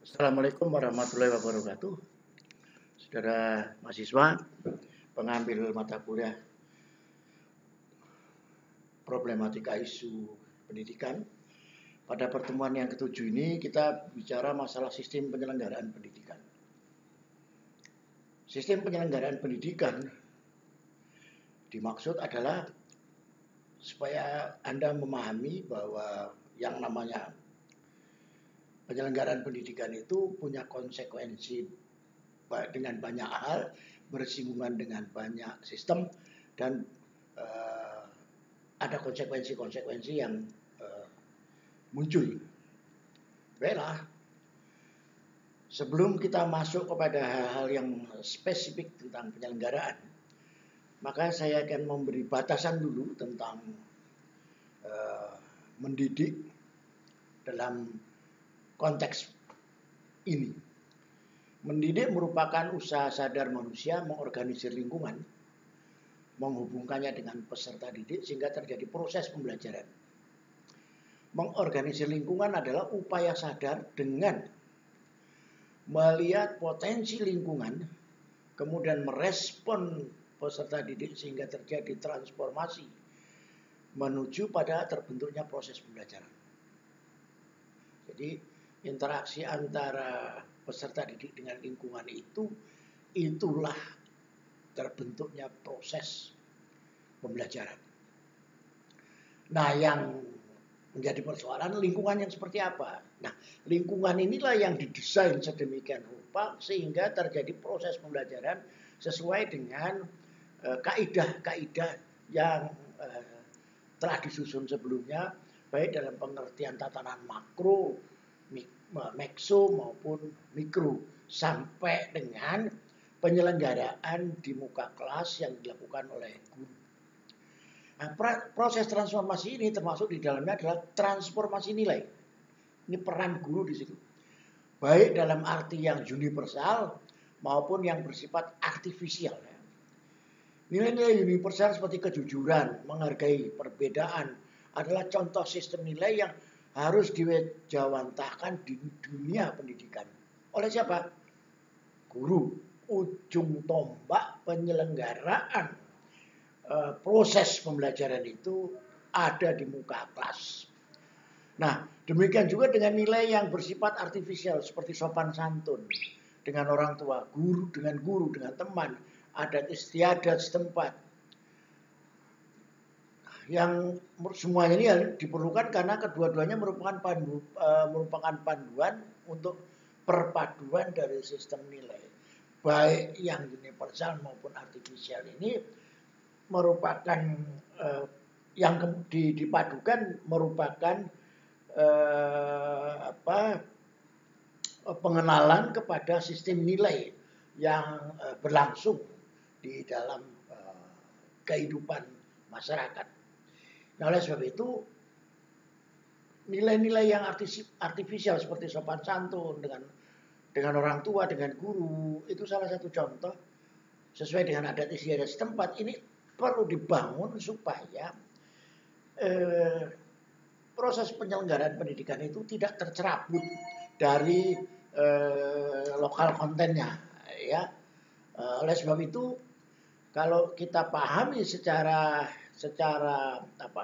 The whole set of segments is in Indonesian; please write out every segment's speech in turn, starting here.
Assalamualaikum warahmatullahi wabarakatuh. Saudara mahasiswa, pengambil mata kuliah problematika isu pendidikan. Pada pertemuan yang ketujuh ini kita bicara masalah sistem penyelenggaraan pendidikan. Sistem penyelenggaraan pendidikan dimaksud adalah supaya Anda memahami bahwa yang namanya penyelenggaraan pendidikan itu punya konsekuensi dengan banyak hal, bersinggungan dengan banyak sistem, dan ada konsekuensi-konsekuensi yang muncul. Baiklah, sebelum kita masuk kepada hal-hal yang spesifik tentang penyelenggaraan, maka saya akan memberi batasan dulu tentang mendidik dalam konteks ini. Mendidik merupakan usaha sadar manusia mengorganisir lingkungan, menghubungkannya dengan peserta didik sehingga terjadi proses pembelajaran. Mengorganisir lingkungan adalah upaya sadar dengan melihat potensi lingkungan, kemudian merespon peserta didik sehingga terjadi transformasi menuju pada terbentuknya proses pembelajaran. Jadi interaksi antara peserta didik dengan lingkungan itulah terbentuknya proses pembelajaran. Nah, yang menjadi persoalan lingkungan yang seperti apa. Nah, lingkungan inilah yang didesain sedemikian rupa sehingga terjadi proses pembelajaran sesuai dengan kaidah-kaidah yang telah disusun sebelumnya, baik dalam pengertian tatanan makro, meso maupun mikro, sampai dengan penyelenggaraan di muka kelas yang dilakukan oleh guru. Nah, proses transformasi ini termasuk di dalamnya adalah transformasi nilai. Ini peran guru di situ. Baik dalam arti yang universal maupun yang bersifat artifisial. Nilai-nilai universal seperti kejujuran, menghargai perbedaan adalah contoh sistem nilai yang harus diwejawantahkan di dunia pendidikan. Oleh siapa? Guru, ujung tombak penyelenggaraan proses pembelajaran itu ada di muka kelas. Nah, demikian juga dengan nilai yang bersifat artifisial seperti sopan santun dengan orang tua, guru, dengan teman, adat istiadat setempat. Yang semuanya ini diperlukan karena kedua-duanya merupakan panduan untuk perpaduan dari sistem nilai. Baik yang universal maupun artifisial ini merupakan yang dipadukan merupakan pengenalan kepada sistem nilai yang berlangsung di dalam kehidupan masyarakat. Nah, oleh sebab itu nilai-nilai yang artifisial seperti sopan santun dengan orang tua, dengan guru, itu salah satu contoh sesuai dengan adat istiadat setempat. Ini perlu dibangun supaya proses penyelenggaraan pendidikan itu tidak tercerabut dari lokal kontennya, ya. Oleh sebab itu, kalau kita pahami secara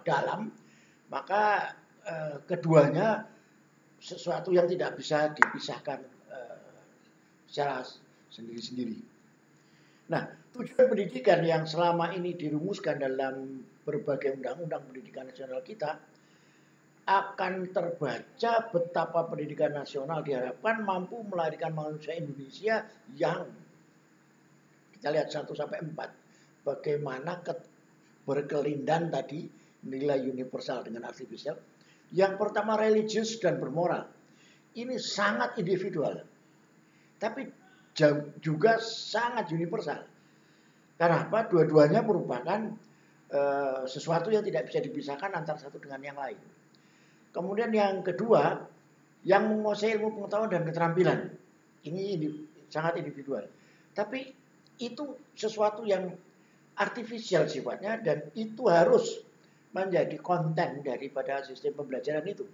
dalam, maka keduanya sesuatu yang tidak bisa dipisahkan secara sendiri-sendiri. Nah, tujuan pendidikan yang selama ini dirumuskan dalam berbagai undang-undang pendidikan nasional kita akan terbaca betapa pendidikan nasional diharapkan mampu melahirkan manusia Indonesia yang kita lihat 1-4 bagaimana berkelindan tadi nilai universal dengan artifisial. Yang pertama religius dan bermoral. Ini sangat individual. Tapi juga sangat universal. Karena apa? Dua-duanya merupakan sesuatu yang tidak bisa dipisahkan antara satu dengan yang lain. Kemudian yang kedua, yang menguasai ilmu pengetahuan dan keterampilan. Ini sangat individual. Tapi itu sesuatu yang artifisial sifatnya dan itu harus menjadi konten daripada sistem pembelajaran itu.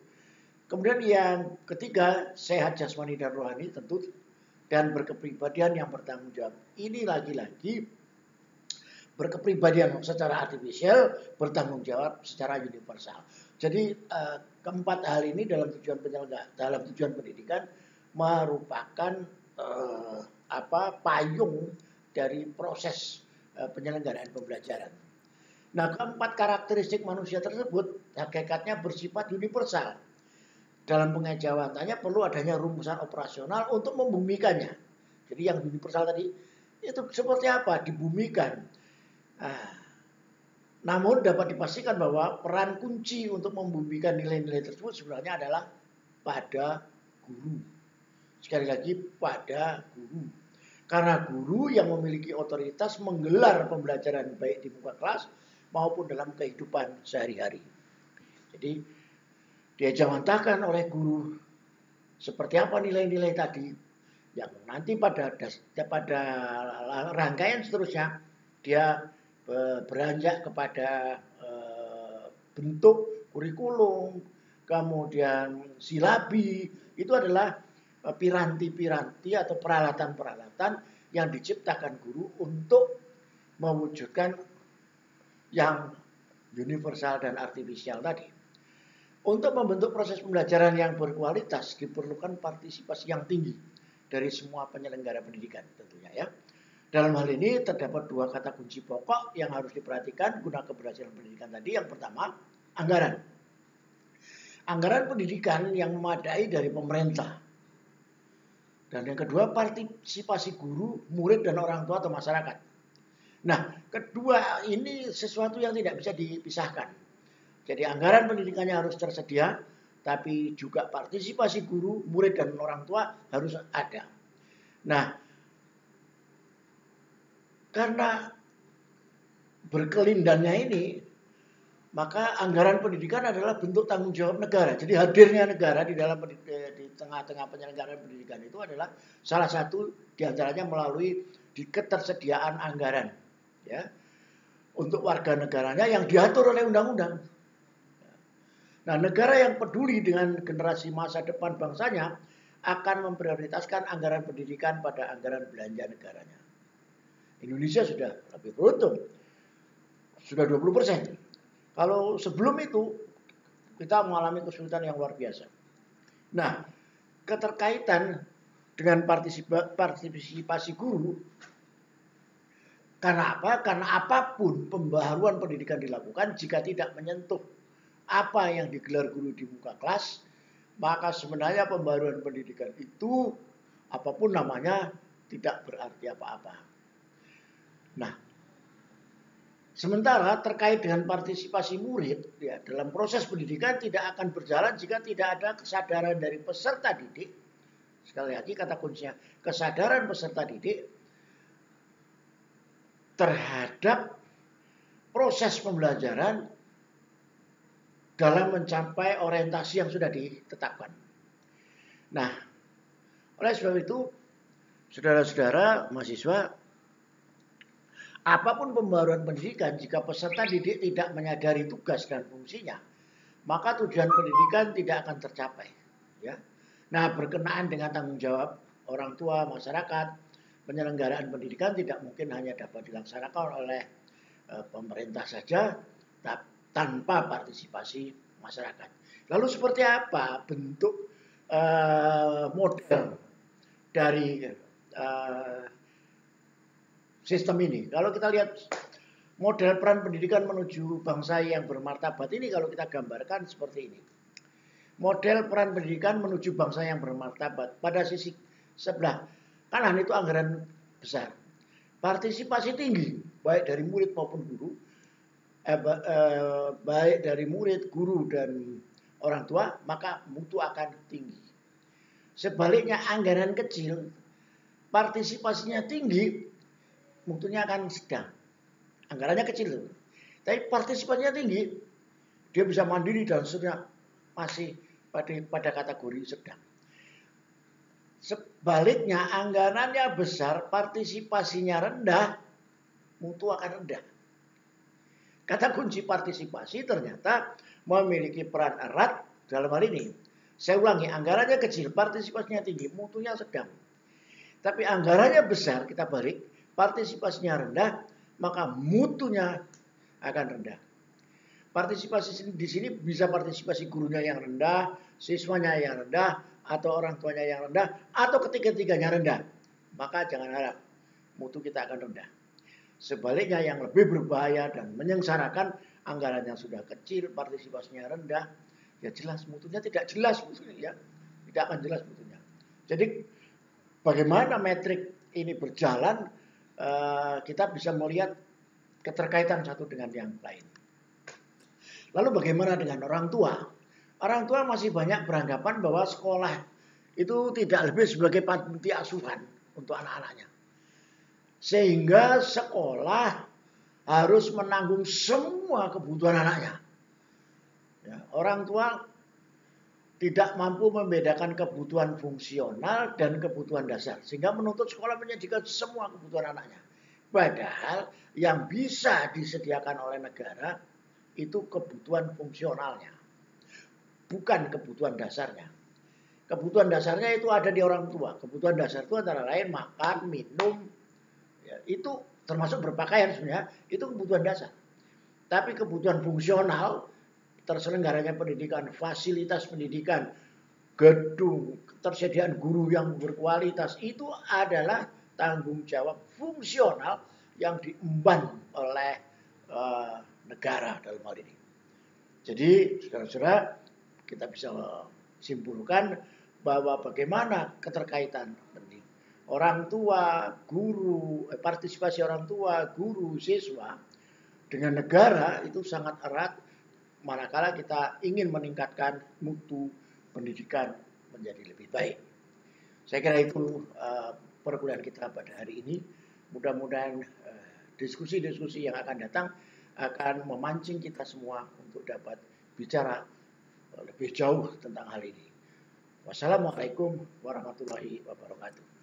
Kemudian yang ketiga, sehat jasmani dan rohani tentu, dan berkepribadian yang bertanggung jawab. Ini lagi-lagi berkepribadian secara artifisial, bertanggung jawab secara universal. Jadi keempat hal ini dalam tujuan pendidikan merupakan payung dari proses penyelenggaraan pembelajaran. Nah, keempat karakteristik manusia tersebut hakikatnya bersifat universal. Dalam pengejawatannya perlu adanya rumusan operasional untuk membumikannya. Jadi yang universal tadi itu seperti apa? Dibumikan. Nah, namun dapat dipastikan bahwa peran kunci untuk membumikan nilai-nilai tersebut sebenarnya adalah pada guru. Sekali lagi, pada guru. Karena guru yang memiliki otoritas menggelar pembelajaran baik di muka kelas maupun dalam kehidupan sehari-hari. Jadi diajawantahkan oleh guru seperti apa nilai-nilai tadi yang nanti pada rangkaian seterusnya dia beranjak kepada bentuk kurikulum, kemudian silabi, itu adalah piranti-piranti atau peralatan-peralatan yang diciptakan guru untuk mewujudkan yang universal dan artifisial tadi. Untuk membentuk proses pembelajaran yang berkualitas diperlukan partisipasi yang tinggi dari semua penyelenggara pendidikan tentunya ya. Dalam hal ini terdapat dua kata kunci pokok yang harus diperhatikan guna keberhasilan pendidikan tadi. Yang pertama, anggaran. Anggaran pendidikan yang memadai dari pemerintah. Dan yang kedua, partisipasi guru, murid, dan orang tua atau masyarakat. Nah, kedua ini sesuatu yang tidak bisa dipisahkan. Jadi anggaran pendidikannya harus tersedia, tapi juga partisipasi guru, murid, dan orang tua harus ada. Nah, karena berkelindannya ini, maka anggaran pendidikan adalah bentuk tanggung jawab negara. Jadi hadirnya negara di dalam di tengah-tengah penyelenggaraan pendidikan itu adalah salah satu diantaranya melalui ketersediaan anggaran, ya, untuk warga negaranya yang diatur oleh undang-undang. Nah, negara yang peduli dengan generasi masa depan bangsanya akan memprioritaskan anggaran pendidikan pada anggaran belanja negaranya. Indonesia sudah lebih beruntung, sudah 20%. Kalau sebelum itu kita mengalami kesulitan yang luar biasa. Nah, keterkaitan dengan partisipasi guru, karena apa? Karena apapun pembaharuan pendidikan dilakukan jika tidak menyentuh apa yang digelar guru di muka kelas, maka sebenarnya pembaruan pendidikan itu apapun namanya tidak berarti apa-apa. Nah, sementara terkait dengan partisipasi murid ya, dalam proses pendidikan tidak akan berjalan jika tidak ada kesadaran dari peserta didik. Sekali lagi kata kuncinya, kesadaran peserta didik terhadap proses pembelajaran dalam mencapai orientasi yang sudah ditetapkan. Nah, oleh sebab itu, saudara-saudara mahasiswa, apapun pembaruan pendidikan, jika peserta didik tidak menyadari tugas dan fungsinya, maka tujuan pendidikan tidak akan tercapai. Ya. Nah, berkenaan dengan tanggung jawab orang tua, masyarakat, penyelenggaraan pendidikan tidak mungkin hanya dapat dilaksanakan oleh pemerintah saja, tanpa partisipasi masyarakat. Lalu seperti apa bentuk model dari sistem ini? Kalau kita lihat model peran pendidikan menuju bangsa yang bermartabat ini, kalau kita gambarkan seperti ini. Model peran pendidikan menuju bangsa yang bermartabat. Pada sisi sebelah kanan itu anggaran besar. Partisipasi tinggi, baik dari murid maupun guru. Baik dari murid, guru, dan orang tua, maka mutu akan tinggi. Sebaliknya anggaran kecil, partisipasinya tinggi, mutunya akan sedang. Anggarannya kecil, tapi partisipasinya tinggi, dia bisa mandiri dan seterusnya, masih pada kategori sedang. Sebaliknya anggarannya besar, partisipasinya rendah, mutu akan rendah. Kata kunci partisipasi ternyata memiliki peran erat dalam hal ini. Saya ulangi, anggarannya kecil, partisipasinya tinggi, mutunya sedang. Tapi anggarannya besar, kita balik, partisipasinya rendah, maka mutunya akan rendah. Partisipasi di sini bisa partisipasi gurunya yang rendah, siswanya yang rendah, atau orang tuanya yang rendah, atau ketiga-tiganya rendah. Maka jangan harap mutu kita akan rendah. Sebaliknya yang lebih berbahaya dan menyengsarakan, anggaran yang sudah kecil, partisipasinya rendah, ya jelas mutunya tidak jelas mutunya, ya. Tidak akan jelas mutunya. Jadi bagaimana metrik ini berjalan, kita bisa melihat keterkaitan satu dengan yang lain. Lalu bagaimana dengan orang tua? Orang tua masih banyak beranggapan bahwa sekolah itu tidak lebih sebagai panti asuhan untuk anak-anaknya. Sehingga sekolah harus menanggung semua kebutuhan anaknya. Ya, orang tua tidak mampu membedakan kebutuhan fungsional dan kebutuhan dasar. Sehingga menuntut sekolah menyajikan semua kebutuhan anaknya. Padahal yang bisa disediakan oleh negara itu kebutuhan fungsionalnya. Bukan kebutuhan dasarnya. Kebutuhan dasarnya itu ada di orang tua. Kebutuhan dasar itu antara lain makan, minum, ya, itu termasuk berpakaian sebenarnya, itu kebutuhan dasar. Tapi kebutuhan fungsional, terselenggaranya pendidikan, fasilitas pendidikan, gedung, ketersediaan guru yang berkualitas, itu adalah tanggung jawab fungsional yang diemban oleh negara dalam hal ini. Jadi, saudara-saudara, kita bisa simpulkan bahwa bagaimana keterkaitan orang tua, guru, partisipasi orang tua, guru, siswa dengan negara itu sangat erat manakala kita ingin meningkatkan mutu pendidikan menjadi lebih baik. Saya kira itu perkuliahan kita pada hari ini. Mudah-mudahan diskusi-diskusi yang akan datang akan memancing kita semua untuk dapat bicara lebih jauh tentang hal ini. Wassalamualaikum warahmatullahi wabarakatuh.